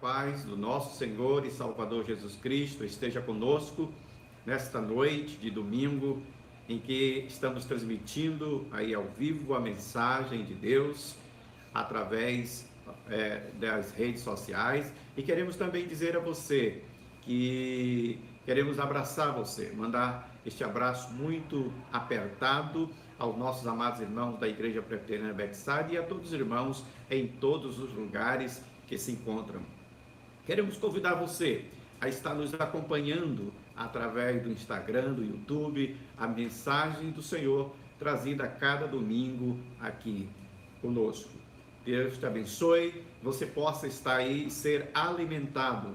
paz do nosso Senhor e Salvador Jesus Cristo esteja conosco nesta noite de domingo, em que estamos transmitindo aí ao vivo a mensagem de Deus através das redes sociais, e queremos também dizer a você que queremos abraçar você, mandar este abraço muito apertado aos nossos amados irmãos da Igreja Presbiteriana Bethsaida e a todos os irmãos em todos os lugares que se encontram. Queremos convidar você a estar nos acompanhando através do Instagram, do YouTube, a mensagem do Senhor trazida a cada domingo aqui conosco. Deus te abençoe, você possa estar aí e ser alimentado,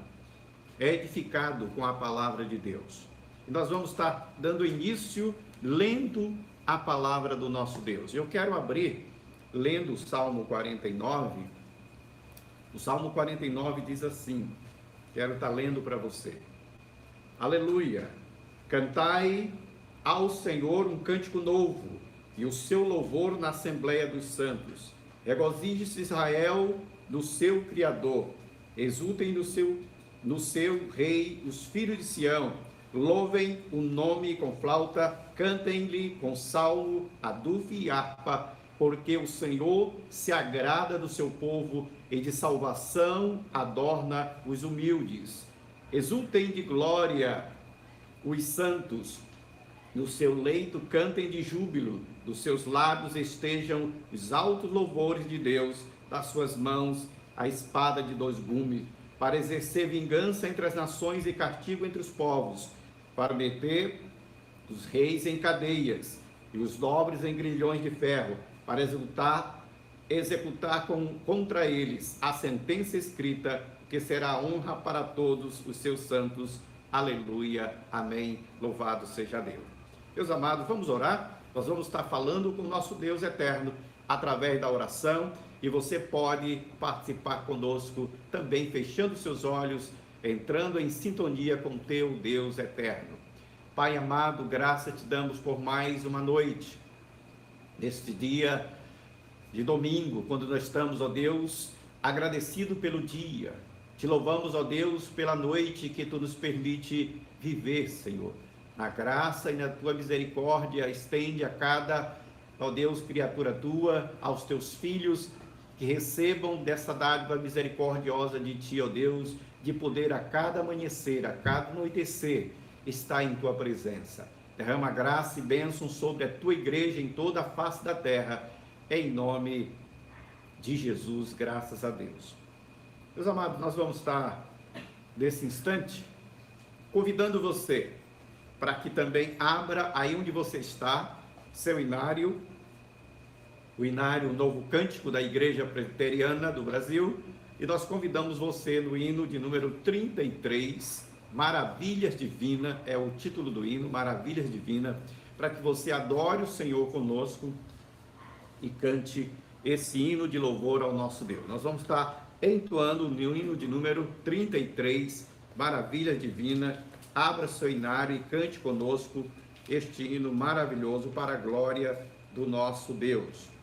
edificado com a palavra de Deus. E nós vamos estar dando início lendo a palavra do nosso Deus. Eu quero abrir lendo o Salmo 49. O Salmo 49 diz assim, quero estar lendo para você. Aleluia! Cantai ao Senhor um cântico novo, e o seu louvor na Assembleia dos Santos. Regozije-se Israel no seu Criador, exultem no seu Rei os filhos de Sião, louvem o nome com flauta, cantem-lhe com salmo, adufe e harpa, porque o Senhor se agrada do seu povo e de salvação adorna os humildes. Exultem de glória os santos, no seu leito cantem de júbilo, dos seus lábios estejam os altos louvores de Deus, das suas mãos a espada de dois gumes, para exercer vingança entre as nações e castigo entre os povos, para meter os reis em cadeias e os nobres em grilhões de ferro, para executar contra eles a sentença escrita, que será honra para todos os seus santos. Aleluia, amém, louvado seja Deus. Meus amados, vamos orar? Nós vamos estar falando com o nosso Deus eterno através da oração, e você pode participar conosco também fechando seus olhos, entrando em sintonia com teu Deus eterno. Pai amado, graça te damos por mais uma noite, neste dia de domingo, quando nós estamos, ó Deus, agradecido pelo dia. Te louvamos, ó Deus, pela noite que tu nos permite viver, Senhor. Na graça e na tua misericórdia, estende a cada, ó Deus, criatura tua, aos teus filhos, que recebam dessa dádiva misericordiosa de ti, ó Deus, de poder a cada amanhecer, a cada anoitecer, estar em tua presença. Derrama graça e bênção sobre a tua igreja em toda a face da terra, em nome de Jesus, graças a Deus. Meus amados, nós vamos estar, nesse instante, convidando você para que também abra aí onde você está, seu inário, o inário Novo Cântico da Igreja Presbiteriana do Brasil, e nós convidamos você no hino de número 33, Maravilhas Divina, é o título do hino, Maravilhas Divina, para que você adore o Senhor conosco e cante esse hino de louvor ao nosso Deus. Nós vamos estar entoando no hino de número 33, Maravilhas Divina. Abra seu inário e cante conosco este hino maravilhoso para a glória do nosso Deus.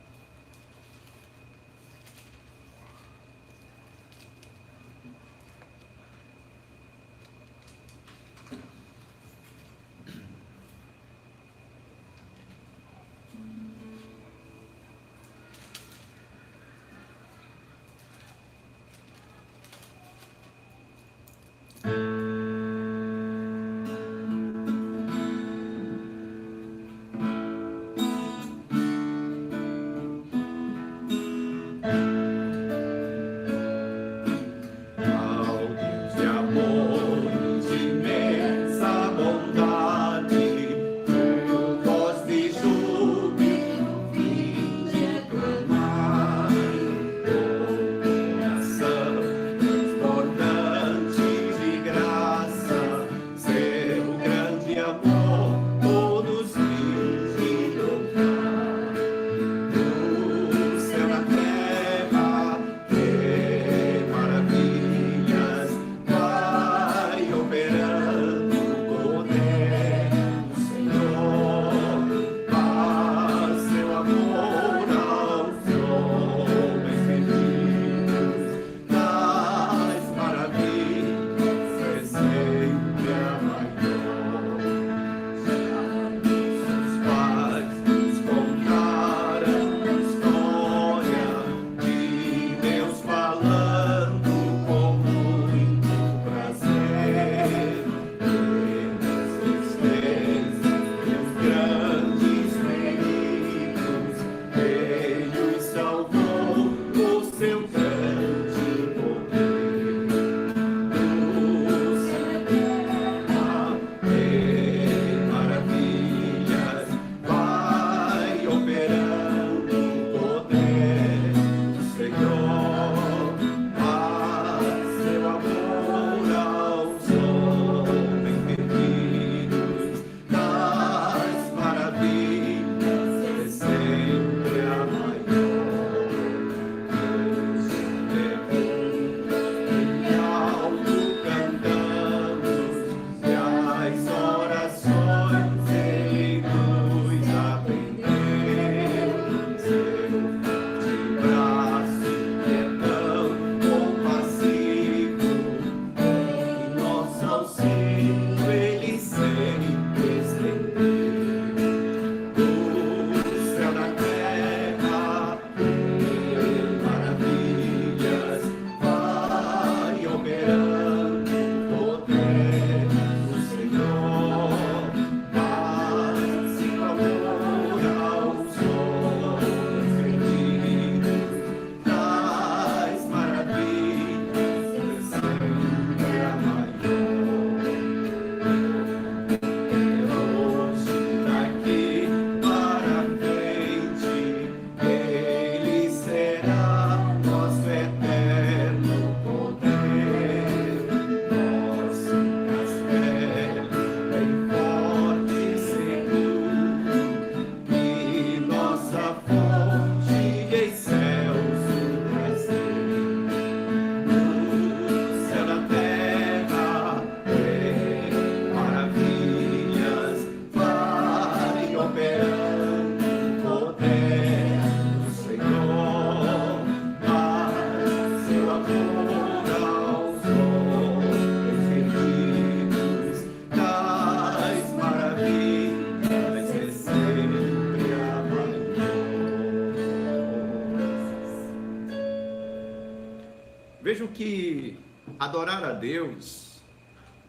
Adorar a Deus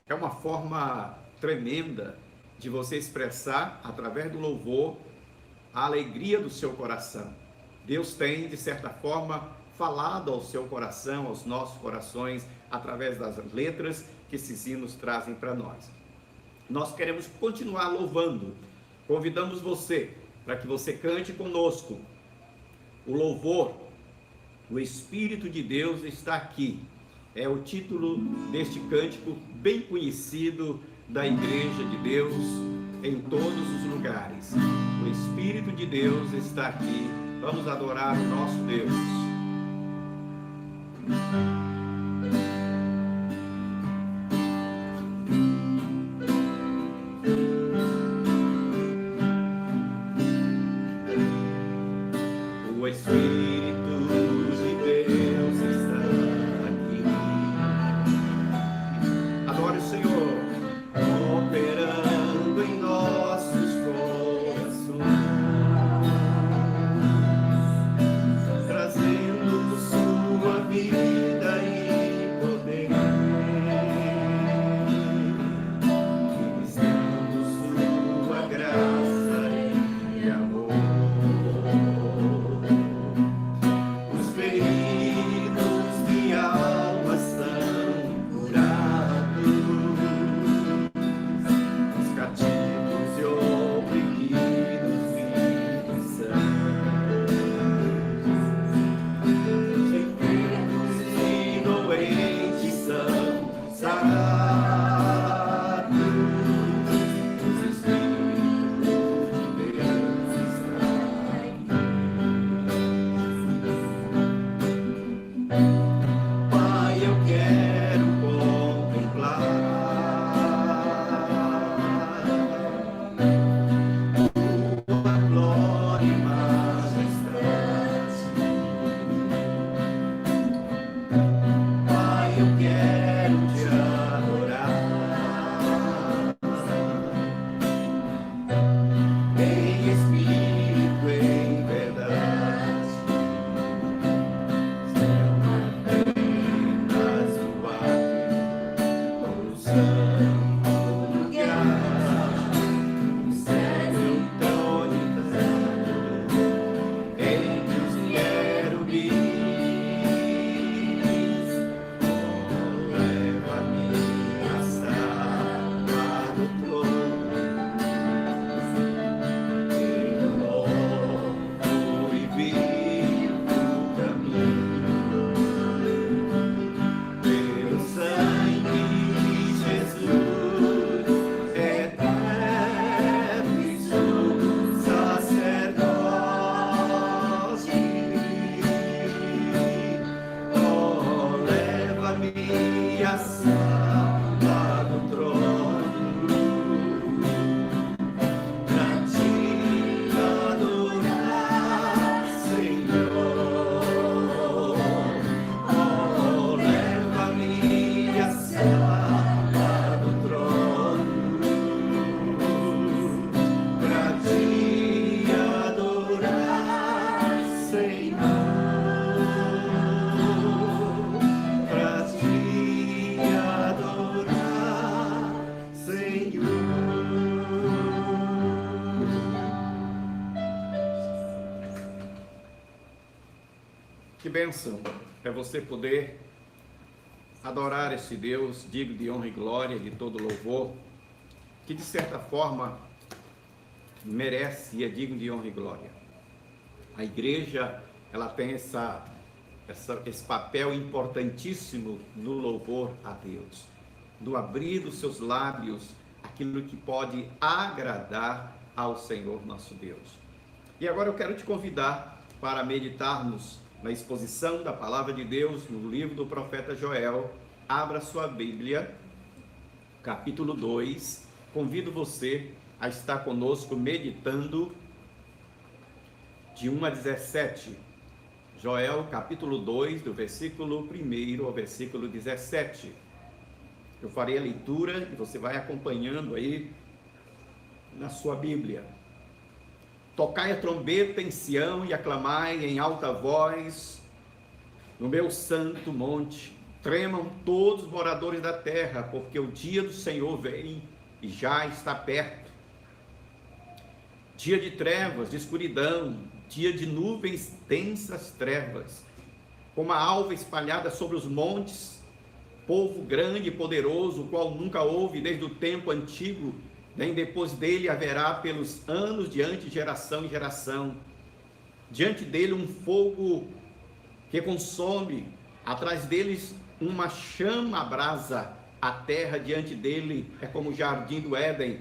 é uma forma tremenda de você expressar, através do louvor, a alegria do seu coração. Deus tem, de certa forma, falado ao seu coração, aos nossos corações, através das letras que esses hinos trazem para nós. Nós queremos continuar louvando. Convidamos você para que você cante conosco. O louvor, o Espírito de Deus está aqui. É o título deste cântico bem conhecido da Igreja de Deus em todos os lugares. O Espírito de Deus está aqui. Vamos adorar o nosso Deus. O Espírito de Deus está aqui. Adore o Senhor, operando em nossos corações, trazendo sua vida e poder, ministrando sua graça e amor. Os feridos de alma são curados, os cativos e oprimidos vivos são, os enfermos e doentes são sarados, os Espíritos de Deus estão aqui. Pai, eu quero contemplar tua glória e majestade. Pai, eu quero te adorar em espírito e em verdade. Apenas o ar, o santo lugar, o céu tão lindo, entre os querubins, leva-me a sala do trono, pelo novo e vivo caminho, pelo sangue de Jesus, eterno e sumo sacerdote. Oh, leva-me a sala do trono, pra te adorar, Senhor. Oh, leva-me a sala do trono, pra te adorar, Senhor. Pra te adorar, Senhor. Que bênção é você poder adorar esse Deus digno de honra e glória, de todo louvor, que de certa forma merece e é digno de honra e glória. A igreja, ela tem esse papel importantíssimo no louvor a Deus, no abrir dos seus lábios aquilo que pode agradar ao Senhor nosso Deus. E agora eu quero te convidar para meditarmos na exposição da palavra de Deus no livro do profeta Joel. Abra sua Bíblia, capítulo 2. Convido você a estar conosco meditando de 1 a 17. Joel, capítulo 2, do versículo 1 ao versículo 17. Eu farei a leitura e você vai acompanhando aí na sua Bíblia. Tocai a trombeta em Sião e aclamai em alta voz no meu santo monte. Tremam todos os moradores da terra, porque o dia do Senhor vem e já está perto. Dia de trevas, de escuridão, dia de nuvens densas trevas, como a alva espalhada sobre os montes, povo grande e poderoso, o qual nunca houve desde o tempo antigo, nem depois dele haverá pelos anos diante de geração em geração. Diante dele um fogo que consome, atrás deles uma chama abrasa. A terra diante dele é como o jardim do Éden,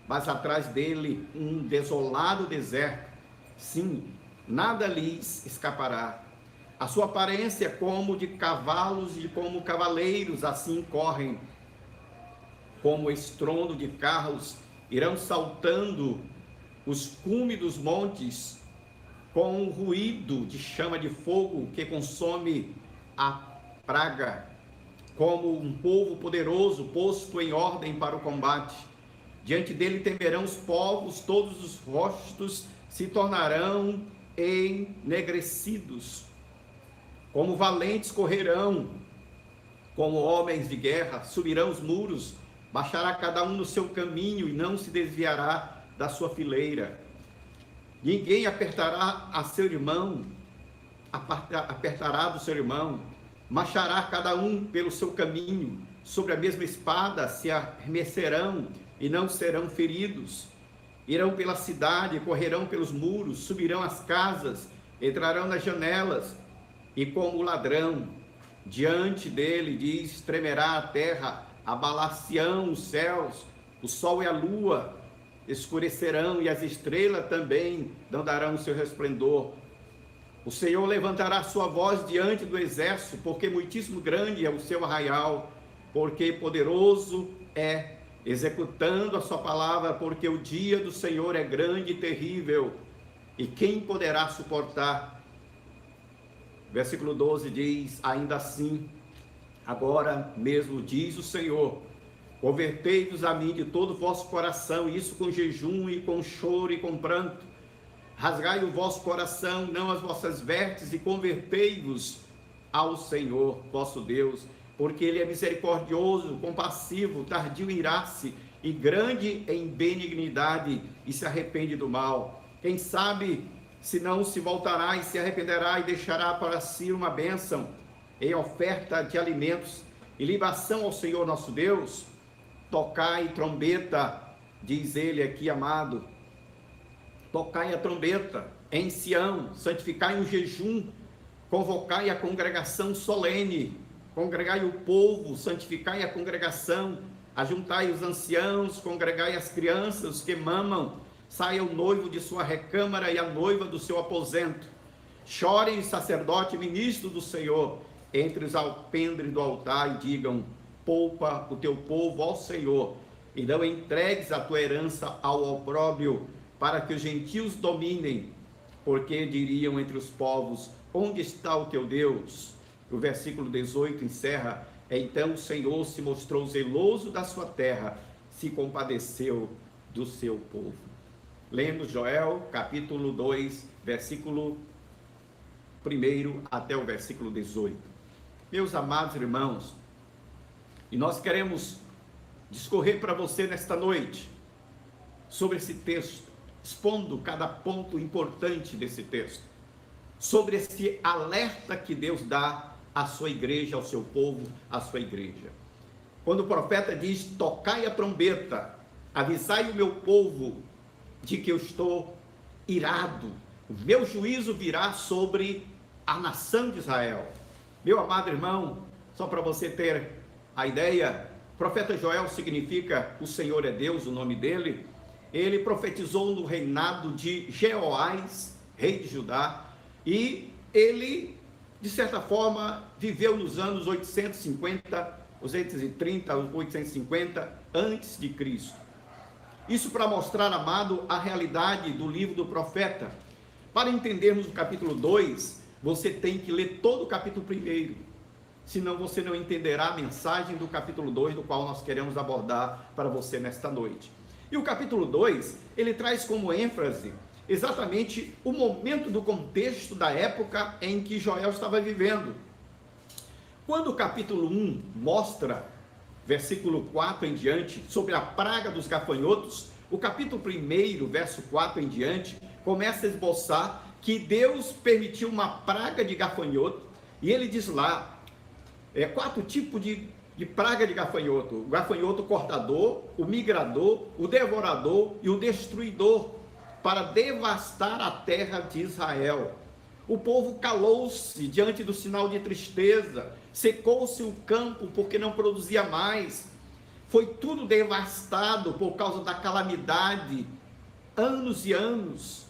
mas atrás dele um desolado deserto. Sim, nada lhes escapará. A sua aparência é como de cavalos e como cavaleiros, assim correm, como estrondo de carros, irão saltando os cumes dos montes, com um ruído de chama de fogo que consome a praga, como um povo poderoso posto em ordem para o combate. Diante dele temerão os povos, todos os rostos se tornarão enegrecidos. Como valentes correrão, como homens de guerra, subirão os muros, baixará cada um no seu caminho e não se desviará da sua fileira. Ninguém apertará a seu irmão, apertará do seu irmão, marchará cada um pelo seu caminho, sobre a mesma espada se arremesserão e não serão feridos. Irão pela cidade, correrão pelos muros, subirão as casas, entrarão nas janelas, e como ladrão, diante dele, diz, tremerá a terra, abalar-se-ão os céus, o sol e a lua escurecerão, e as estrelas também não darão o seu resplendor. O Senhor levantará sua voz diante do exército, porque muitíssimo grande é o seu arraial, porque poderoso é, executando a sua palavra, porque o dia do Senhor é grande e terrível, e quem poderá suportar? Versículo 12 diz, ainda assim, agora mesmo diz o Senhor, convertei-vos a mim de todo o vosso coração, isso com jejum e com choro e com pranto, rasgai o vosso coração, não as vossas vestes, e convertei-vos ao Senhor vosso Deus, porque Ele é misericordioso, compassivo, tardio em irar-se, e grande em benignidade, e se arrepende do mal. Quem sabe se não se voltará e se arrependerá e deixará para si uma bênção em oferta de alimentos e libação ao Senhor nosso Deus? Tocai trombeta, diz ele aqui, amado, tocai a trombeta em Sião, santificai o jejum, convocai a congregação solene, congregai o povo, santificai a congregação, ajuntai os anciãos, congregai as crianças que mamam, saia o noivo de sua recâmara e a noiva do seu aposento. Chorem o sacerdote e ministro do Senhor entre os alpendres do altar e digam, poupa o teu povo ao Senhor e não entregues a tua herança ao opróbrio, para que os gentios dominem, porque diriam entre os povos, onde está o teu Deus? O versículo 18 encerra, então o Senhor se mostrou zeloso da sua terra, se compadeceu do seu povo. Lemos Joel, capítulo 2, versículo 1 até o versículo 18. Meus amados irmãos, e nós queremos discorrer para você nesta noite sobre esse texto, expondo cada ponto importante desse texto, sobre esse alerta que Deus dá à sua igreja, ao seu povo, à sua igreja. Quando o profeta diz, tocai a trombeta, avisai o meu povo de que eu estou irado, o meu juízo virá sobre a nação de Israel. Meu amado irmão, só para você ter a ideia, profeta Joel significa o Senhor é Deus, o nome dele. Ele profetizou no reinado de Jeoás, rei de Judá, e ele, de certa forma, viveu nos anos 830 a 850 antes de Cristo. Isso para mostrar, amado, a realidade do livro do profeta. Para entendermos o capítulo 2, você tem que ler todo o capítulo 1, senão você não entenderá a mensagem do capítulo 2, do qual nós queremos abordar para você nesta noite. E o capítulo 2, ele traz como ênfase exatamente o momento do contexto da época em que Joel estava vivendo. Quando o capítulo 1 mostra, versículo 4 em diante, sobre a praga dos gafanhotos, o capítulo 1, verso 4 em diante, começa a esboçar que Deus permitiu uma praga de gafanhoto, e ele diz lá, 4 tipos de praga de gafanhoto: o gafanhoto cortador, o migrador, o devorador e o destruidor, para devastar a terra de Israel. O povo calou-se diante do sinal de tristeza, secou-se o campo porque não produzia mais, foi tudo devastado por causa da calamidade, anos e anos,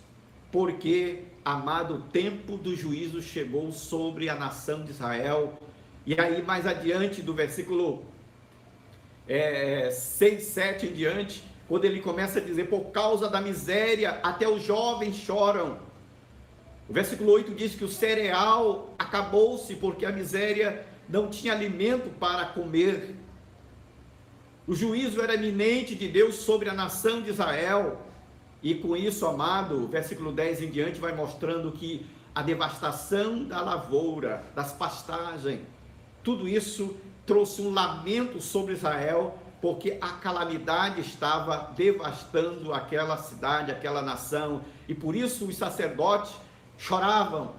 porque, amado, o tempo do juízo chegou sobre a nação de Israel. E aí mais adiante, do versículo 6, 7 em diante, quando ele começa a dizer, por causa da miséria, até os jovens choram. O versículo 8 diz que o cereal acabou-se, porque a miséria não tinha alimento para comer. O juízo era iminente de Deus sobre a nação de Israel. E com isso, amado, o versículo 10 em diante vai mostrando que a devastação da lavoura, das pastagens, tudo isso trouxe um lamento sobre Israel, porque a calamidade estava devastando aquela cidade, aquela nação, e por isso os sacerdotes choravam,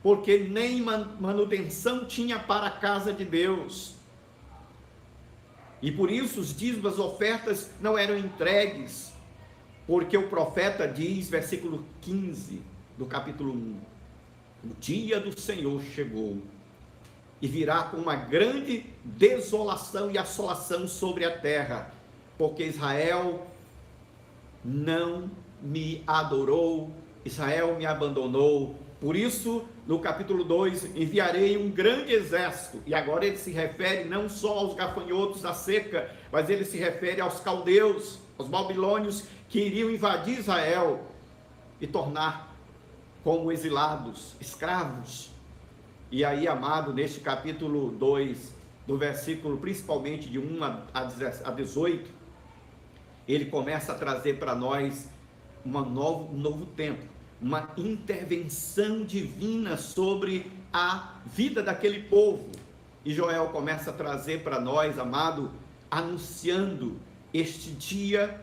porque nem manutenção tinha para a casa de Deus, e por isso os dízimos, as ofertas não eram entregues, porque o profeta diz, versículo 15 do capítulo 1, o dia do Senhor chegou, e virá com uma grande desolação e assolação sobre a terra, porque Israel não me adorou, Israel me abandonou. Por isso, no capítulo 2, enviarei um grande exército, e agora ele se refere não só aos gafanhotos da seca, mas ele se refere aos caldeus, aos babilônios, que iriam invadir Israel e tornar como exilados, escravos. E aí, amado, neste capítulo 2, do versículo principalmente de 1 a 18, ele começa a trazer para nós um novo tempo, uma intervenção divina sobre a vida daquele povo. E Joel começa a trazer para nós, amado, anunciando este dia,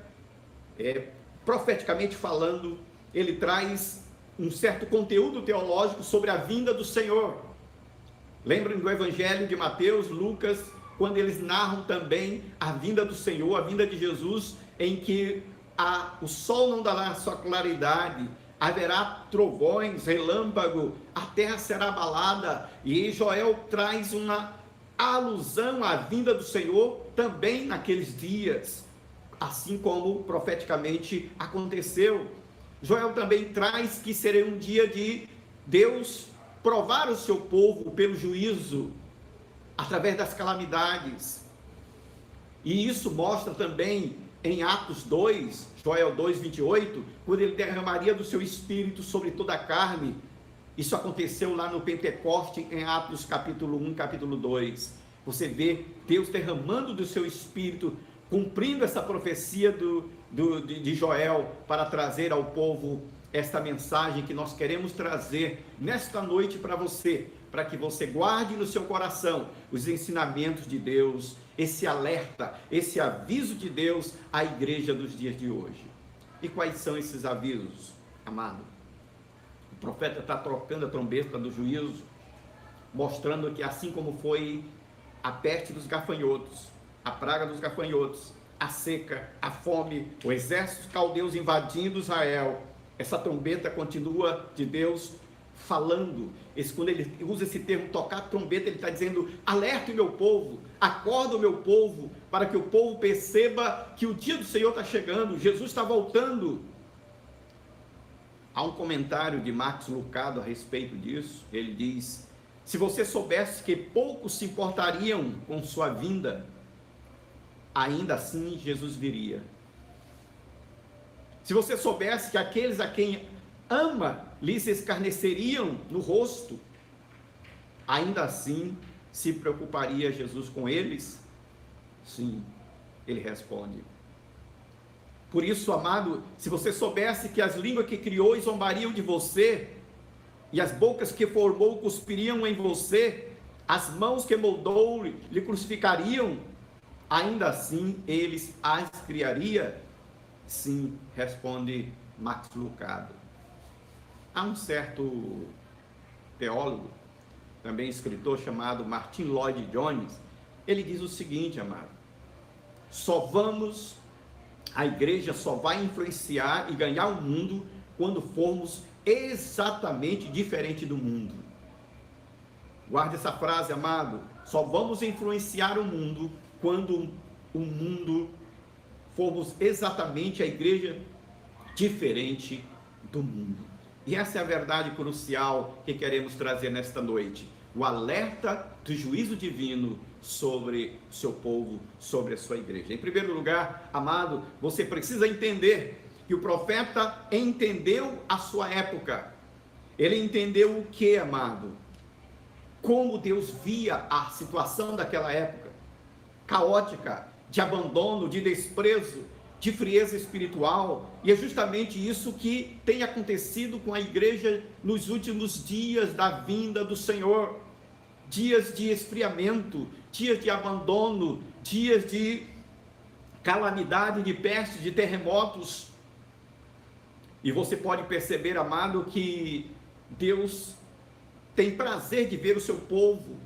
profeticamente falando, ele traz um certo conteúdo teológico sobre a vinda do Senhor. Lembrem do Evangelho de Mateus, Lucas, quando eles narram também a vinda do Senhor, a vinda de Jesus, em que o sol não dará a sua claridade, haverá trovões, relâmpago, a terra será abalada, e Joel traz uma alusão à vinda do Senhor também naqueles dias, assim como profeticamente aconteceu. Joel também traz que seria um dia de Deus provar o seu povo pelo juízo, através das calamidades, e isso mostra também em Atos 2, Joel 2, 28, quando ele derramaria do seu espírito sobre toda a carne. Isso aconteceu lá no Pentecoste, em Atos capítulo 1, capítulo 2, você vê Deus derramando do seu espírito, cumprindo essa profecia de Joel, para trazer ao povo esta mensagem que nós queremos trazer nesta noite para você, para que você guarde no seu coração os ensinamentos de Deus, esse alerta, esse aviso de Deus à igreja dos dias de hoje. E quais são esses avisos, amado? O profeta está trocando a trombeta do juízo, mostrando que assim como foi a peste dos gafanhotos, a praga dos gafanhotos, a seca, a fome, o exército caldeus invadindo Israel, essa trombeta continua de Deus falando. Quando ele usa esse termo tocar trombeta, ele está dizendo: alerta o meu povo, acorda o meu povo, para que o povo perceba que o dia do Senhor está chegando, Jesus está voltando. Há um comentário de Max Lucado a respeito disso. Ele diz: se você soubesse que poucos se importariam com sua vinda, ainda assim Jesus viria. Se você soubesse que aqueles a quem ama lhes escarneceriam no rosto, ainda assim se preocuparia Jesus com eles? Sim, ele responde. Por isso, amado, se você soubesse que as línguas que criou zombariam de você, e as bocas que formou cuspiriam em você, as mãos que moldou lhe crucificariam, ainda assim eles as criaria? Sim, responde Max Lucado. Há um certo teólogo, também escritor, chamado Martin Lloyd Jones. Ele diz o seguinte, amado: a igreja só vai influenciar e ganhar o mundo quando formos exatamente diferente do mundo. Guarde essa frase, amado. Só vamos influenciar o mundo quando o mundo formos exatamente a igreja diferente do mundo. E essa é a verdade crucial que queremos trazer nesta noite. O alerta do juízo divino sobre o seu povo, sobre a sua igreja. Em primeiro lugar, amado, você precisa entender que o profeta entendeu a sua época. Ele entendeu o que, amado? Como Deus via a situação daquela época, caótica, de abandono, de desprezo, de frieza espiritual. E é justamente isso que tem acontecido com a igreja nos últimos dias da vinda do Senhor. Dias de esfriamento, dias de abandono, dias de calamidade, de peste, de terremotos. E você pode perceber, amado, que Deus tem prazer de ver o seu povo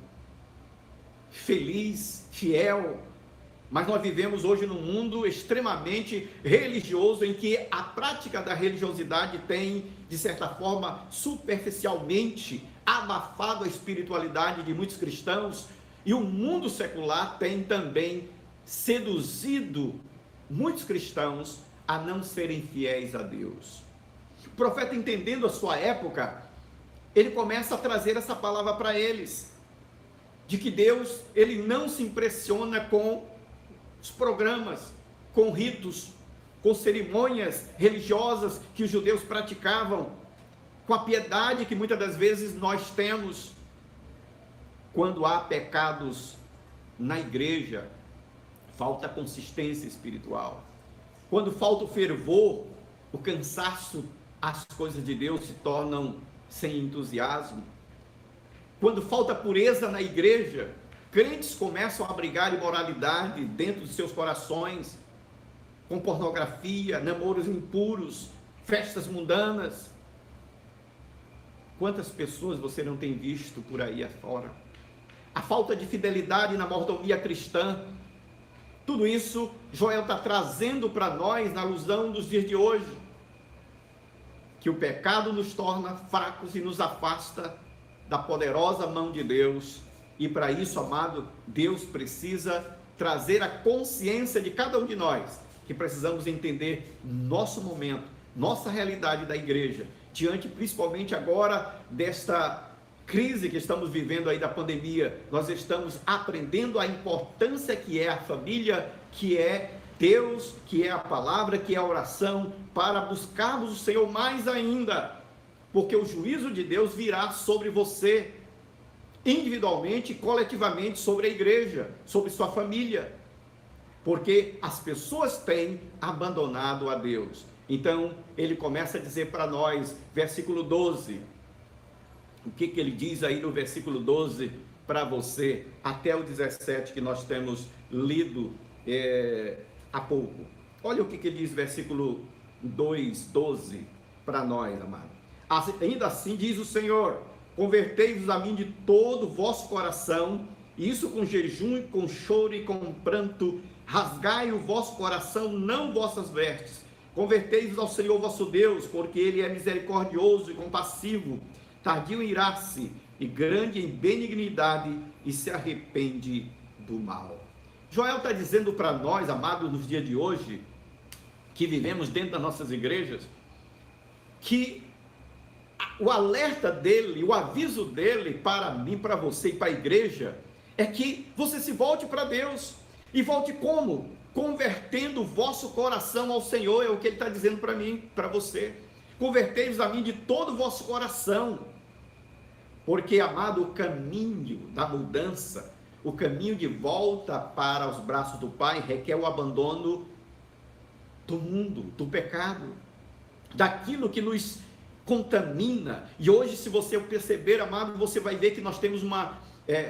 feliz, fiel. Mas nós vivemos hoje num mundo extremamente religioso, em que a prática da religiosidade tem, de certa forma, superficialmente abafado a espiritualidade de muitos cristãos, e o mundo secular tem também seduzido muitos cristãos a não serem fiéis a Deus. O profeta, entendendo a sua época, ele começa a trazer essa palavra para eles, de que Deus, ele não se impressiona com os programas, com ritos, com cerimônias religiosas que os judeus praticavam, com a piedade que muitas das vezes nós temos. Quando há pecados na igreja, falta consistência espiritual. Quando falta o fervor, o cansaço, as coisas de Deus se tornam sem entusiasmo. Quando falta pureza na igreja, crentes começam a abrigar imoralidade dentro de seus corações, com pornografia, namoros impuros, festas mundanas. Quantas pessoas você não tem visto por aí afora? A falta de fidelidade na mordomia cristã. Tudo isso Joel está trazendo para nós na alusão dos dias de hoje, que o pecado nos torna fracos e nos afasta da poderosa mão de Deus. E para isso, amado, Deus precisa trazer a consciência de cada um de nós, que precisamos entender nosso momento, nossa realidade da igreja, diante principalmente agora desta crise que estamos vivendo aí da pandemia. Nós estamos aprendendo a importância que é a família, que é Deus, que é a palavra, que é a oração, para buscarmos o Senhor mais ainda, porque o juízo de Deus virá sobre você, individualmente e coletivamente, sobre a igreja, sobre sua família, porque as pessoas têm abandonado a Deus. Então ele começa a dizer para nós, versículo 12, o que ele diz aí no versículo 12 para você, até o 17 que nós temos lido há pouco. Olha o que ele diz, versículo 2, 12, para nós, amado. Ainda assim diz o Senhor: convertei-vos a mim de todo o vosso coração, isso com jejum, com choro e com pranto, rasgai o vosso coração, não vossas vestes, convertei-vos ao Senhor vosso Deus, porque Ele é misericordioso e compassivo, tardio em irar-se e grande em benignidade, e se arrepende do mal. Joel está dizendo para nós, amados, nos dias de hoje, que vivemos dentro das nossas igrejas, que o alerta dele, o aviso dele para mim, para você e para a igreja, é que você se volte para Deus. E volte como? Convertendo o vosso coração ao Senhor, é o que ele está dizendo para mim, para você. Convertei-vos a mim de todo o vosso coração. Porque, amado, o caminho da mudança, o caminho de volta para os braços do Pai, requer o abandono do mundo, do pecado, daquilo que nos contamina. E hoje, se você perceber, amado, você vai ver que nós temos uma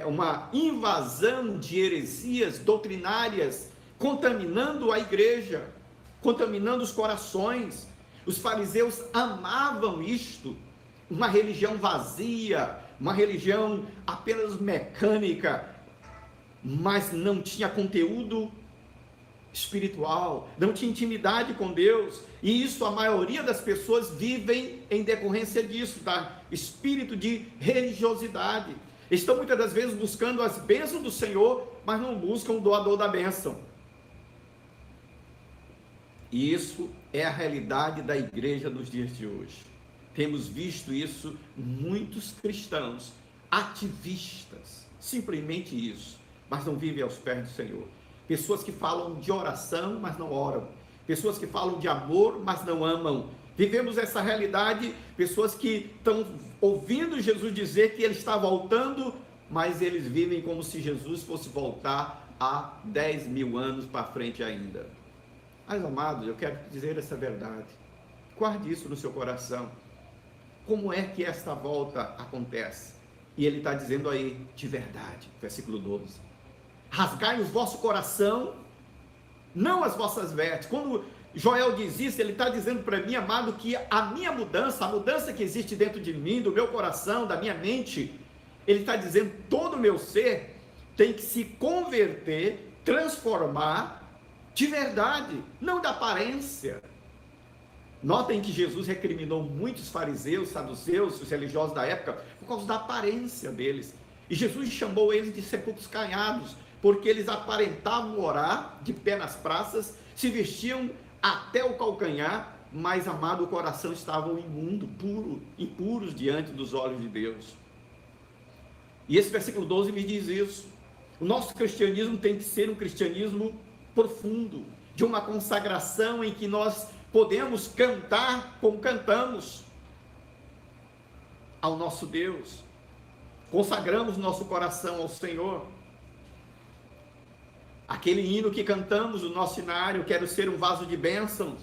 uma invasão de heresias doutrinárias, contaminando a igreja, contaminando os corações. Os fariseus amavam isto, uma religião vazia, uma religião apenas mecânica, mas não tinha conteúdo espiritual, não tinha intimidade com Deus, e isso a maioria das pessoas vivem em decorrência disso, tá? Espírito de religiosidade. Estão muitas das vezes buscando as bênçãos do Senhor, mas não buscam o doador da bênção. E isso é a realidade da igreja nos dias de hoje. Temos visto isso, muitos cristãos, ativistas, simplesmente isso, mas não vivem aos pés do Senhor. Pessoas que falam de oração, mas não oram. Pessoas que falam de amor, mas não amam. Vivemos essa realidade, pessoas que estão ouvindo Jesus dizer que Ele está voltando, mas eles vivem como se Jesus fosse voltar há 10 mil anos para frente ainda. Mas, amados, eu quero dizer essa verdade. Guarde isso no seu coração. Como é que esta volta acontece? E Ele está dizendo aí, de verdade, versículo 12. Rasgai o vosso coração, não as vossas vestes. Quando Joel diz isso, ele está dizendo para mim, amado, que a minha mudança, a mudança que existe dentro de mim, do meu coração, da minha mente, ele está dizendo, todo o meu ser tem que se converter, transformar de verdade, não da aparência. Notem que Jesus recriminou muitos fariseus, saduceus, os religiosos da época, por causa da aparência deles. E Jesus chamou eles de sepulcros caiados, porque eles aparentavam orar de pé nas praças, se vestiam até o calcanhar, mas, amado, o coração estavam imundo, impuros diante dos olhos de Deus. E esse versículo 12 me diz isso. O nosso cristianismo tem que ser um cristianismo profundo, de uma consagração em que nós podemos cantar como cantamos ao nosso Deus, consagramos nosso coração ao Senhor. Aquele hino que cantamos no nosso cenário, quero ser um vaso de bênçãos,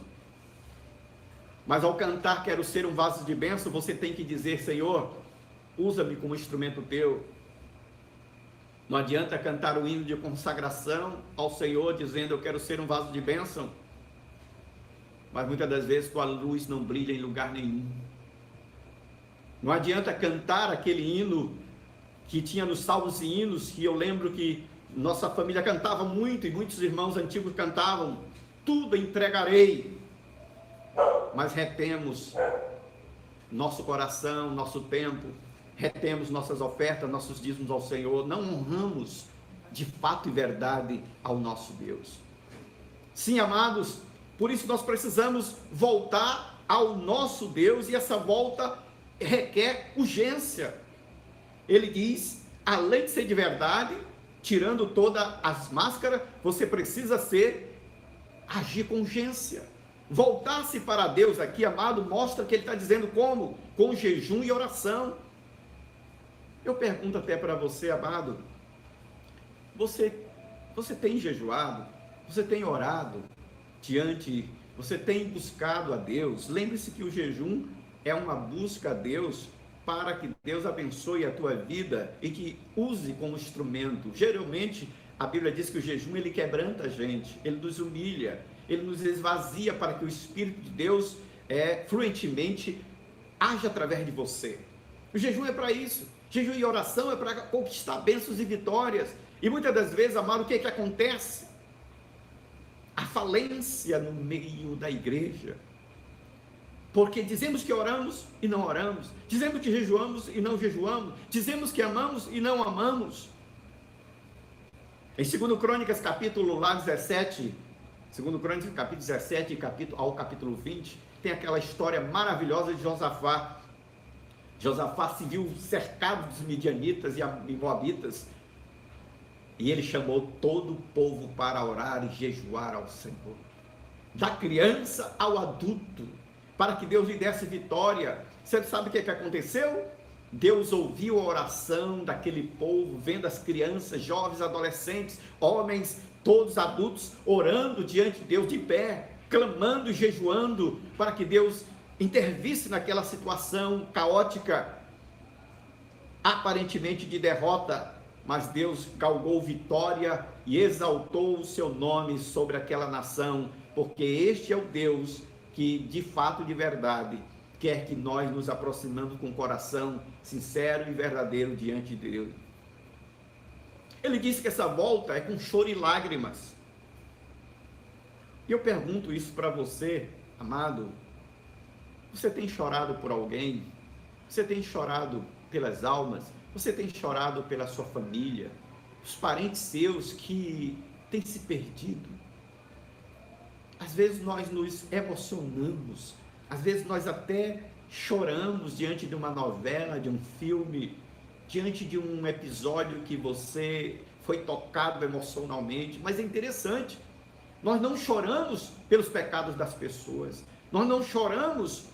mas ao cantar quero ser um vaso de bênção, você tem que dizer, Senhor, usa-me como instrumento teu. Não adianta cantar o hino de consagração ao Senhor, dizendo, eu quero ser um vaso de bênção, mas muitas das vezes tua luz não brilha em lugar nenhum. Não adianta cantar aquele hino que tinha nos salmos e hinos, que eu lembro que nossa família cantava muito, e muitos irmãos antigos cantavam, tudo entregarei, mas retemos nosso coração, nosso tempo, retemos nossas ofertas, nossos dízimos ao Senhor, não honramos de fato e verdade ao nosso Deus. Sim, amados, por isso nós precisamos voltar ao nosso Deus, e essa volta requer urgência. Ele diz, além de ser de verdade, tirando todas as máscaras, você precisa agir com urgência. Voltar-se para Deus aqui, amado, mostra que ele está dizendo como? Com jejum e oração. Eu pergunto até para você, amado, você tem jejuado? Você tem orado você tem buscado a Deus? Lembre-se que o jejum é uma busca a Deus, para que Deus abençoe a tua vida e que use como instrumento. Geralmente, a Bíblia diz que o jejum, ele quebranta a gente, ele nos humilha, ele nos esvazia para que o Espírito de Deus fluentemente haja através de você. O jejum é para isso. Jejum e oração é para conquistar bênçãos e vitórias. E muitas das vezes, amado, o que é que acontece? A falência no meio da igreja. Porque dizemos que oramos e não oramos, dizemos que jejuamos e não jejuamos, dizemos que amamos e não amamos. Em 2 Crônicas, capítulo 17, 2 Crônicas, capítulo 17 ao capítulo 20, tem aquela história maravilhosa de Josafá. Josafá se viu cercado dos midianitas e moabitas, e ele chamou todo o povo para orar e jejuar ao Senhor, da criança ao adulto, para que Deus lhe desse vitória. Você sabe o que aconteceu? Deus ouviu a oração daquele povo, vendo as crianças, jovens, adolescentes, homens, todos adultos, orando diante de Deus de pé, clamando e jejuando, para que Deus intervisse naquela situação caótica, aparentemente de derrota. mas Deus galgou vitória e exaltou o seu nome sobre aquela nação, porque este é o Deus que, de fato, de verdade, quer que nós nos aproximamos com o coração sincero e verdadeiro diante de Deus. Ele disse que essa volta é com choro e lágrimas. E eu pergunto isso para você, amado. Você tem chorado por alguém? Você tem chorado pelas almas? Você tem chorado pela sua família? Os parentes seus que têm se perdido? Às vezes nós nos emocionamos, às vezes nós até choramos diante de uma novela, de um filme, diante de um episódio que você foi tocado emocionalmente. Mas é interessante, nós não choramos pelos pecados das pessoas, nós não choramos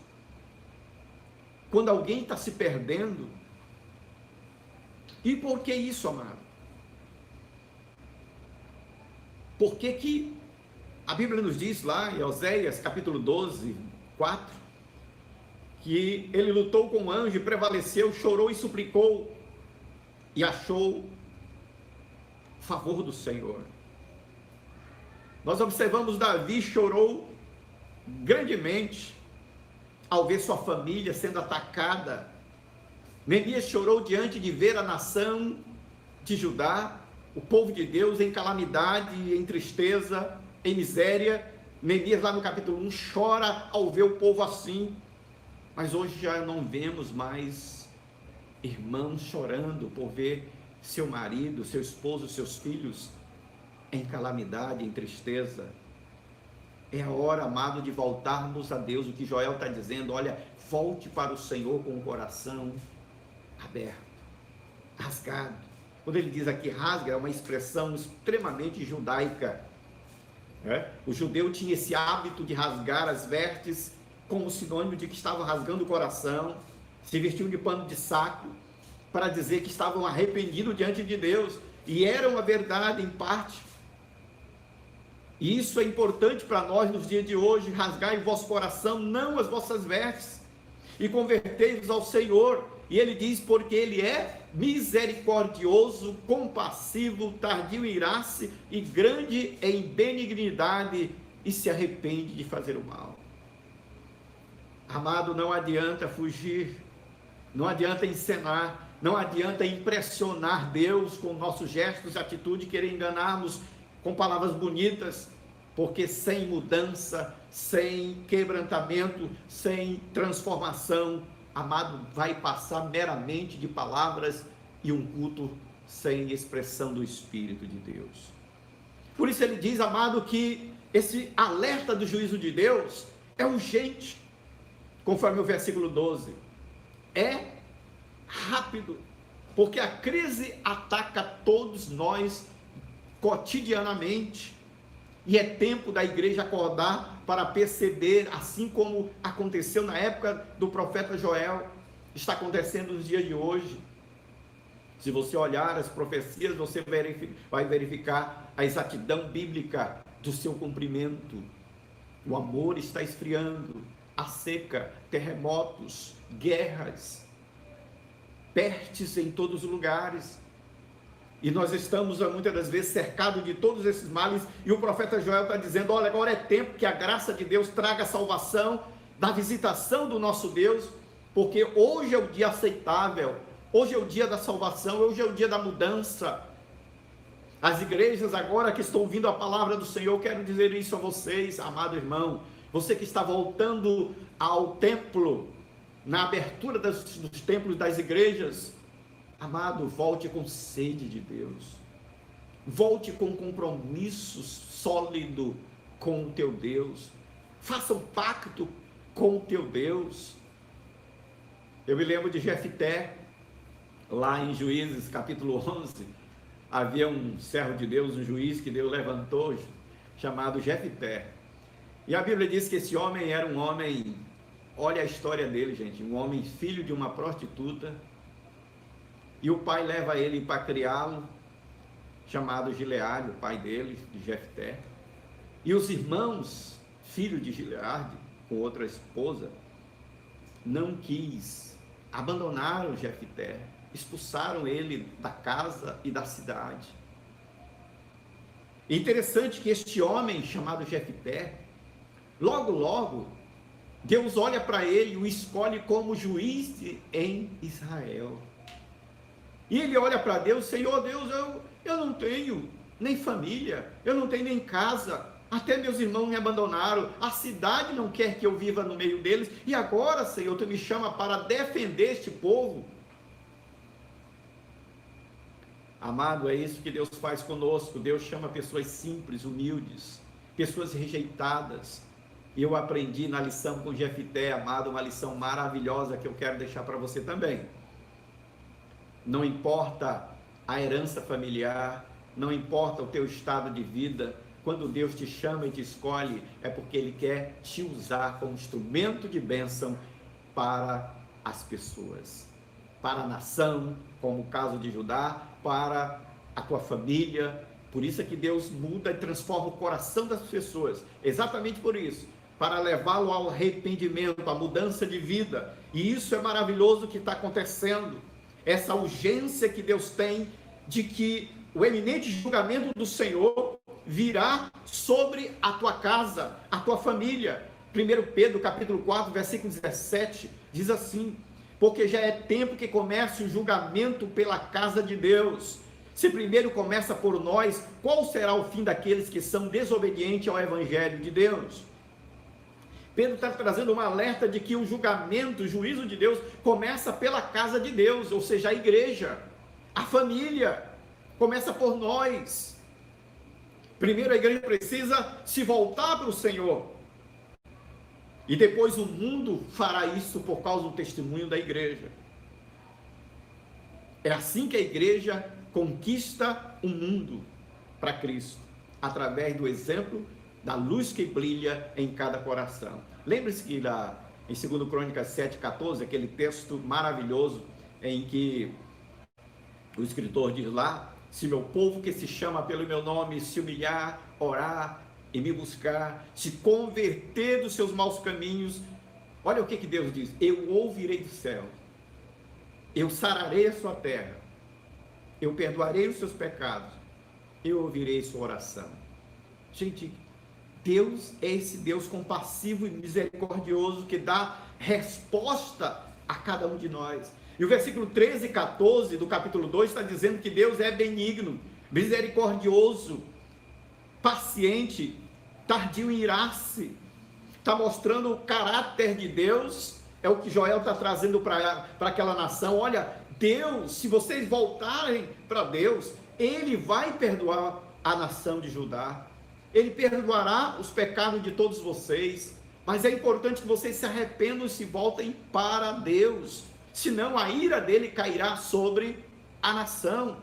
quando alguém está se perdendo. E por que isso, amado? Por que a Bíblia nos diz lá em Oséias capítulo 12, 4, que ele lutou com o anjo, prevaleceu, chorou e suplicou, e achou o favor do Senhor. Nós observamos Davi chorou grandemente ao ver sua família sendo atacada. Neemias chorou diante de ver a nação de Judá, o povo de Deus em calamidade, em tristeza, em miséria. Neemias lá no capítulo 1 chora ao ver o povo assim. Mas hoje já não vemos mais irmãos chorando por ver seu marido, seu esposo, seus filhos em calamidade, em tristeza. É a hora, amado, de voltarmos a Deus. O que Joel está dizendo, olha, volte para o Senhor com o coração aberto, rasgado. Quando ele diz aqui rasga, é uma expressão extremamente judaica. O judeu tinha esse hábito de rasgar as vestes como sinônimo de que estavam rasgando o coração, se vestiam de pano de saco para dizer que estavam arrependidos diante de Deus, e era uma verdade em parte. E isso é importante para nós nos dias de hoje. Rasgai o vosso coração, não as vossas vestes, e convertei-vos ao Senhor. E ele diz, porque ele é misericordioso, compassivo, tardio em irar-se e grande em benignidade, e se arrepende de fazer o mal. Amado, não adianta fugir, não adianta encenar, não adianta impressionar Deus com nossos gestos e atitude, querer enganarmos com palavras bonitas, porque sem mudança, sem quebrantamento, sem transformação, amado, vai passar meramente de palavras e um culto sem expressão do Espírito de Deus. Por isso ele diz, amado, que esse alerta do juízo de Deus é urgente, conforme o versículo 12, é rápido, porque a crise ataca todos nós cotidianamente, e é tempo da igreja acordar para perceber, assim como aconteceu na época do profeta Joel, está acontecendo nos dias de hoje. Se você olhar as profecias, você vai verificar a exatidão bíblica do seu cumprimento. O amor está esfriando, a seca, terremotos, guerras, pestes em todos os lugares. E nós estamos muitas das vezes cercados de todos esses males, e o profeta Joel está dizendo, olha, agora é tempo que a graça de Deus traga a salvação, da visitação do nosso Deus, porque hoje é o dia aceitável, hoje é o dia da salvação, hoje é o dia da mudança. As igrejas agora que estão ouvindo a palavra do Senhor, eu quero dizer isso a vocês, amado irmão, você que está voltando ao templo, na abertura dos templos das igrejas, amado, volte com sede de Deus, volte com compromisso sólido com o teu Deus, faça um pacto com o teu Deus. Eu me lembro de Jefté, lá em Juízes capítulo 11, havia um servo de Deus, um juiz que Deus levantou, chamado Jefté, e a Bíblia diz que esse homem era um homem, olha a história dele, gente, um homem filho de uma prostituta, e o pai leva ele para criá-lo, chamado Gileade, o pai dele, de Jefté. E os irmãos, filho de Gileade, com outra esposa, não quis, abandonaram Jefté. expulsaram ele da casa e da cidade. Interessante que este homem chamado Jefté, logo, Deus olha para ele e o escolhe como juiz em Israel. E ele olha para Deus: Senhor Deus, eu não tenho nem família, eu não tenho nem casa, até meus irmãos me abandonaram, a cidade não quer que eu viva no meio deles, e agora, Senhor, tu me chama para defender este povo. Amado, é isso que Deus faz conosco. Deus chama pessoas simples, humildes, pessoas rejeitadas. E eu aprendi na lição com Jefté, amado, uma lição maravilhosa que eu quero deixar para você também. Não importa a herança familiar, não importa o teu estado de vida, quando Deus te chama e te escolhe, é porque Ele quer te usar como instrumento de bênção para as pessoas, para a nação, como o caso de Judá, para a tua família. Por isso é que Deus muda e transforma o coração das pessoas, exatamente por isso, para levá-lo ao arrependimento, à mudança de vida. E isso é maravilhoso que está acontecendo, essa urgência que Deus tem de que o eminente julgamento do Senhor virá sobre a tua casa, a tua família. 1 Pedro capítulo 4, versículo 17, diz assim: porque já é tempo que comece o julgamento pela casa de Deus. Se primeiro começa por nós, qual será o fim daqueles que são desobedientes ao Evangelho de Deus? Pedro está trazendo um alerta de que o julgamento, o juízo de Deus, começa pela casa de Deus, ou seja, a igreja, a família, começa por nós. Primeiro a igreja precisa se voltar para o Senhor, e depois o mundo fará isso por causa do testemunho da igreja. É assim que a igreja conquista o mundo para Cristo, através do exemplo da luz que brilha em cada coração. Lembre-se que lá em 2 Crônicas 7,14, aquele texto maravilhoso em que o escritor diz lá: se meu povo que se chama pelo meu nome se humilhar, orar e me buscar, se converter dos seus maus caminhos, olha o que Deus diz: eu ouvirei do céu, eu sararei a sua terra, eu perdoarei os seus pecados, eu ouvirei sua oração. Gente, Deus é esse Deus compassivo e misericordioso que dá resposta a cada um de nós. E o versículo 13 e 14 do capítulo 2 está dizendo que Deus é benigno, misericordioso, paciente, tardio em irar-se. Está mostrando o caráter de Deus. É o que Joel está trazendo para aquela nação. Olha, Deus, se vocês voltarem para Deus, Ele vai perdoar a nação de Judá. Ele perdoará os pecados de todos vocês, mas é importante que vocês se arrependam e se voltem para Deus, senão a ira dele cairá sobre a nação.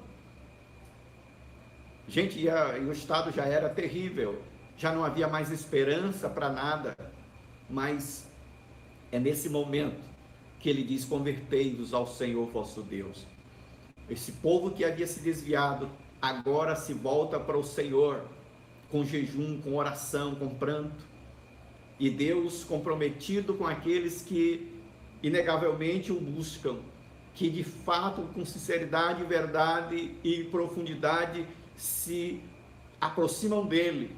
Gente, e o estado já era terrível, já não havia mais esperança para nada, mas é nesse momento que ele diz: convertei-vos ao Senhor vosso Deus. Esse povo que havia se desviado, agora se volta para o Senhor, com jejum, com oração, com pranto. E Deus comprometido com aqueles que inegavelmente o buscam, que de fato com sinceridade, verdade e profundidade se aproximam dele.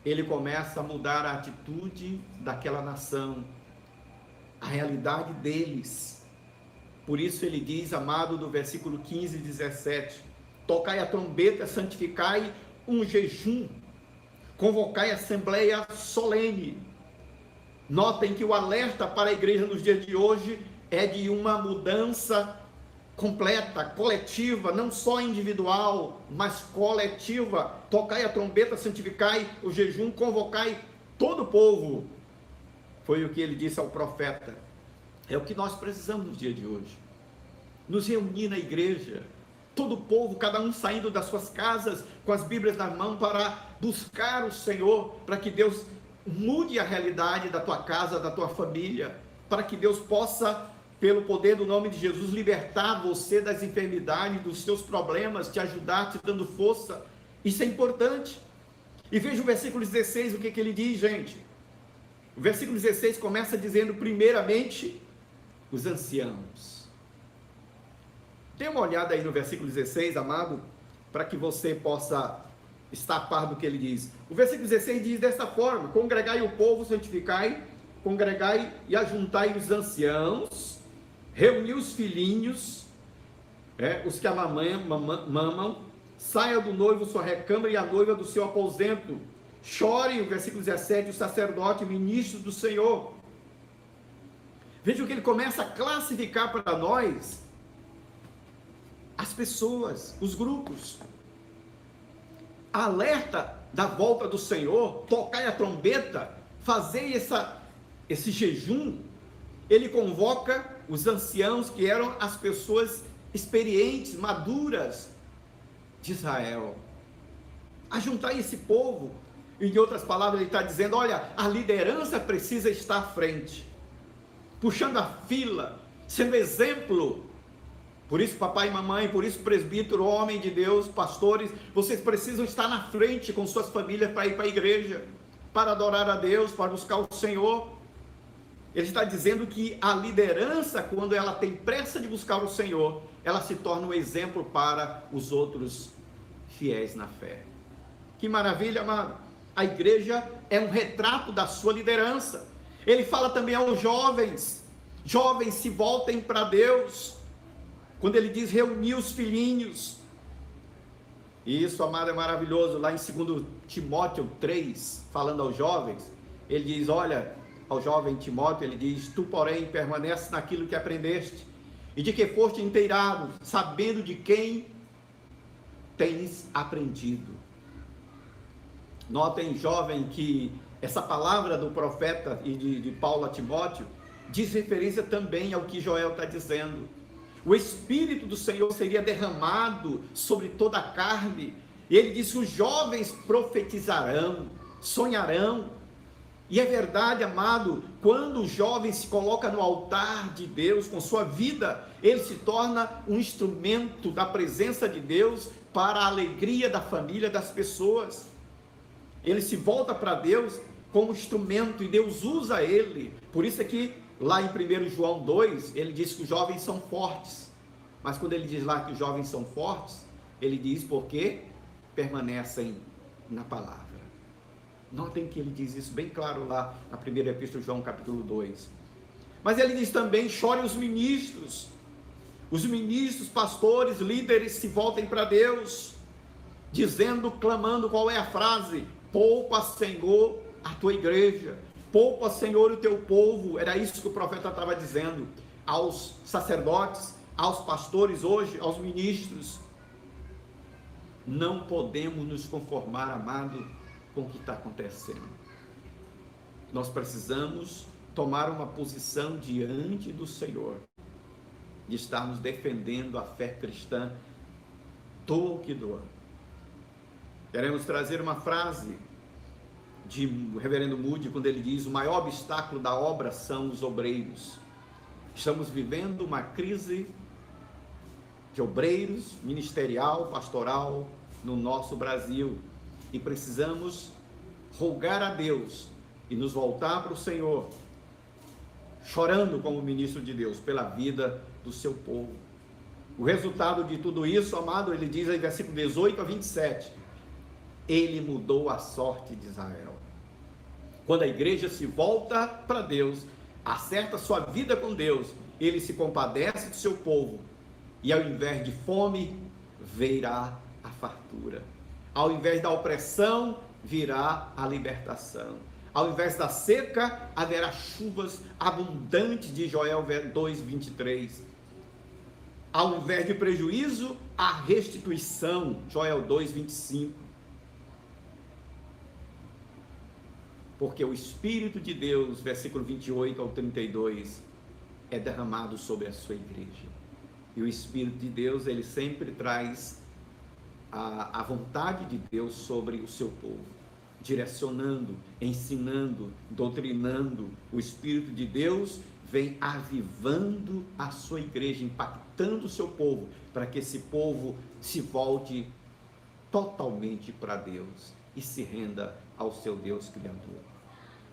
Ele começa a mudar a atitude daquela nação, a realidade deles. Por isso ele diz, amado, do versículo 15 e 17: tocai a trombeta, santificai um jejum, convocai a assembleia solene. Notem que o alerta para a igreja nos dias de hoje é de uma mudança completa, coletiva, não só individual, mas coletiva. Tocai a trombeta, santificai o jejum, convocai todo o povo. Foi o que ele disse ao profeta. É o que nós precisamos nos dias de hoje. Nos reunir na igreja, todo o povo, cada um saindo das suas casas com as Bíblias na mão para buscar o Senhor, para que Deus mude a realidade da tua casa, da tua família, para que Deus possa, pelo poder do nome de Jesus, libertar você das enfermidades, dos seus problemas, te ajudar, te dando força. Isso é importante. E veja o versículo 16, o que ele diz, gente. O versículo 16 começa dizendo, primeiramente, os anciãos. Dê uma olhada aí no versículo 16, amado, para que você possa estar a par do que ele diz. O versículo 16 diz desta forma: congregai o povo, santificai, congregai e ajuntai os anciãos, reuni os filhinhos, os que mamam, saia do noivo sua recâmara e a noiva do seu aposento. Chore, o versículo 17, o sacerdote, ministro do Senhor. Veja que ele começa a classificar para nós as pessoas, os grupos. Alerta da volta do Senhor, tocai a trombeta, fazei esse jejum. Ele convoca os anciãos, que eram as pessoas experientes, maduras de Israel, a juntar esse povo. Em outras palavras, ele está dizendo: olha, a liderança precisa estar à frente, puxando a fila, sendo exemplo. Por isso, papai e mamãe, por isso, presbítero, homem de Deus, pastores, vocês precisam estar na frente com suas famílias para ir para a igreja, para adorar a Deus, para buscar o Senhor. Ele está dizendo que a liderança, quando ela tem pressa de buscar o Senhor, ela se torna um exemplo para os outros fiéis na fé. Que maravilha, amado! A igreja é um retrato da sua liderança. Ele fala também aos jovens: jovens, se voltem para Deus. Quando ele diz reunir os filhinhos, e isso, amado, é maravilhoso. Lá em 2 Timóteo 3, falando aos jovens, ele diz: olha, ao jovem Timóteo, ele diz: tu, porém, permanece naquilo que aprendeste, e de que foste inteirado, sabendo de quem tens aprendido. Notem, jovem, que essa palavra do profeta e de Paulo a Timóteo diz referência também ao que Joel está dizendo. O Espírito do Senhor seria derramado sobre toda a carne. E ele diz que os jovens profetizarão, sonharão. E é verdade, amado, quando o jovem se coloca no altar de Deus com sua vida, ele se torna um instrumento da presença de Deus para a alegria da família, das pessoas. Ele se volta para Deus como instrumento e Deus usa ele. Por isso é que lá em 1 João 2, ele diz que os jovens são fortes. Mas quando ele diz lá que os jovens são fortes, ele diz porque permanecem na palavra. Notem que ele diz isso bem claro lá na primeira epístola de João, capítulo 2. Mas ele diz também: chorem os ministros, pastores, líderes, se voltem para Deus, dizendo, clamando, qual é a frase? Poupa, Senhor, a tua igreja, poupa, Senhor, o teu povo. Era isso que o profeta estava dizendo aos sacerdotes, aos pastores hoje, aos ministros. Não podemos nos conformar, amado, com o que está acontecendo. Nós precisamos tomar uma posição diante do Senhor, de estarmos defendendo a fé cristã, doa o que doa. Queremos trazer uma frase de reverendo Moody, quando ele diz: o maior obstáculo da obra são os obreiros. Estamos vivendo uma crise de obreiros, ministerial, pastoral, no nosso Brasil, e precisamos rogar a Deus e nos voltar para o Senhor, chorando como ministro de Deus pela vida do seu povo. O resultado de tudo isso, amado, ele diz aí, versículo 18 a 27, ele mudou a sorte de Israel. Quando a igreja se volta para Deus, acerta sua vida com Deus, ele se compadece do seu povo, e ao invés de fome, virá a fartura. Ao invés da opressão, virá a libertação. Ao invés da seca, haverá chuvas abundantes, de Joel 2:23. Ao invés de prejuízo, a restituição, Joel 2:25. Porque o Espírito de Deus, versículo 28 ao 32, é derramado sobre a sua igreja. E o Espírito de Deus, ele sempre traz a vontade de Deus sobre o seu povo, direcionando, ensinando, doutrinando. O Espírito de Deus vem avivando a sua igreja, impactando o seu povo, para que esse povo se volte totalmente para Deus e se renda ao seu Deus Criador.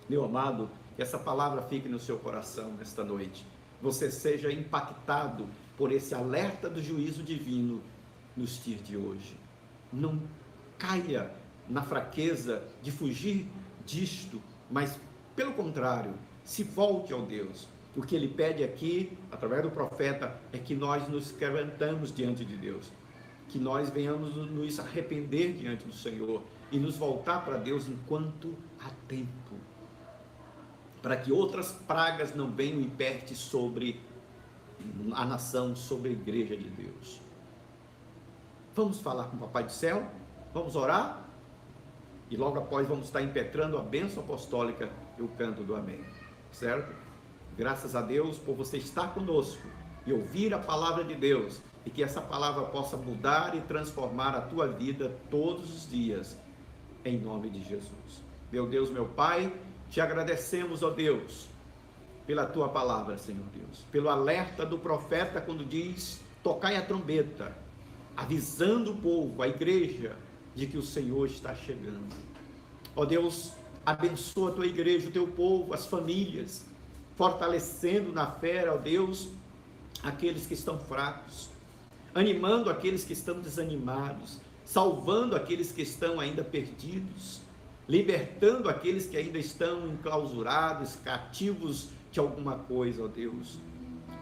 Meu amado, que essa palavra fique no seu coração nesta noite. você seja impactado por esse alerta do juízo divino nos dias de hoje. Não caia na fraqueza de fugir disto, mas pelo contrário, se volte ao Deus. O que ele pede aqui, através do profeta, é que nós nos quebrantamos diante de Deus, que nós venhamos nos arrepender diante do Senhor e nos voltar para Deus enquanto há tempo, para que outras pragas não venham e perte sobre a nação, sobre a igreja de Deus. Vamos falar com o Papai do Céu, vamos orar, e logo após vamos estar impetrando a bênção apostólica e o canto do amém, certo? Graças a Deus por você estar conosco e ouvir a palavra de Deus, e que essa palavra possa mudar e transformar a tua vida todos os dias, em nome de Jesus. Meu Deus, meu Pai, te agradecemos, ó Deus, pela tua palavra, Senhor Deus, pelo alerta do profeta quando diz: tocai a trombeta, avisando o povo, a igreja, de que o Senhor está chegando. Ó Deus, abençoa a tua igreja, o teu povo, as famílias, fortalecendo na fé, ó Deus, aqueles que estão fracos, animando aqueles que estão desanimados, salvando aqueles que estão ainda perdidos, libertando aqueles que ainda estão enclausurados, cativos de alguma coisa, ó Deus.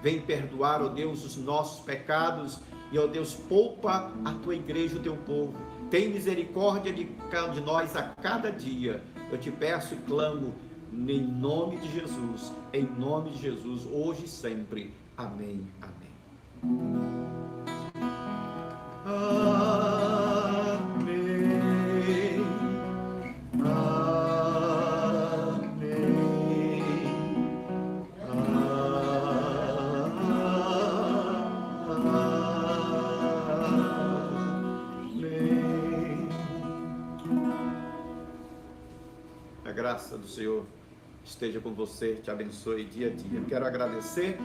Vem perdoar, ó Deus, os nossos pecados, e, ó Deus, poupa a tua igreja, o teu povo. Tem misericórdia de nós a cada dia. Eu te peço e clamo em nome de Jesus, hoje e sempre. Amém, amém. Amém, a graça do Senhor esteja com você, te abençoe dia a dia. Quero agradecer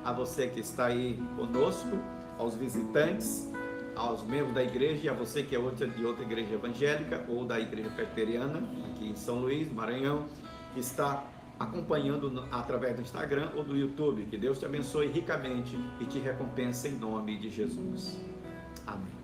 a você que está aí conosco, aos visitantes, aos membros da igreja e a você que é de outra igreja evangélica ou da igreja presbiteriana, aqui em São Luís, Maranhão, que está acompanhando através do Instagram ou do YouTube. Que Deus te abençoe ricamente e te recompense em nome de Jesus. Amém.